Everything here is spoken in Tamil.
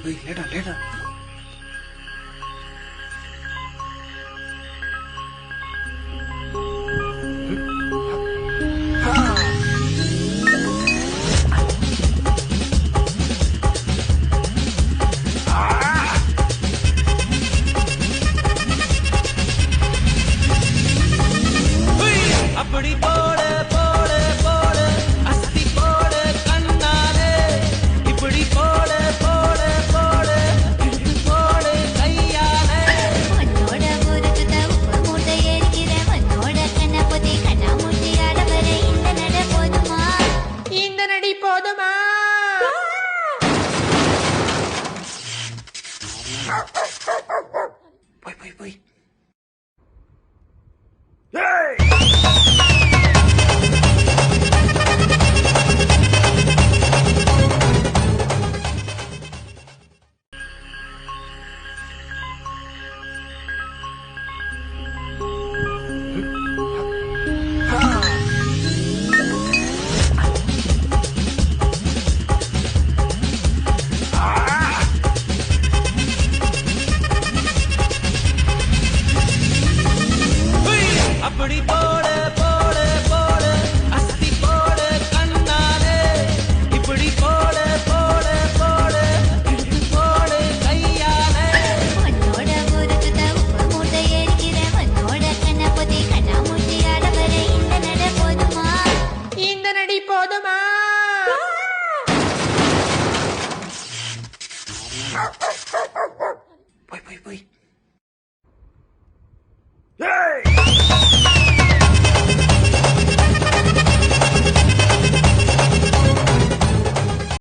லேடா லேடா. அப்படி போட போட போட அஸ்தி போட கண்ணாலே இப்படி போட போட போட இழுத்து போட கையாலே உன்னோட ஊருக்கு உப்பு மூட்டை ஏறிக்கிறேன் உன்னோட கண்ண பொதி கண்ணா மூட்டி ஆடவரை இந்த நட போதுமா இந்த நடி போதுமா போய் போய் போய். அப்படி போட போட போட அஸ்தி போட கண்ணாலே இப்படி போட போட போட இழுத்து போட கையாலே உன்னோட ஊருக்கு உப்பு மூட்டை ஏறிக்கிறேன் உன்னோட கண்ண பொதி கண்ணா மூட்டி ஆடவரை இந்த நட போதுமா இந்த நடி போதுமா போய் போய் போய்.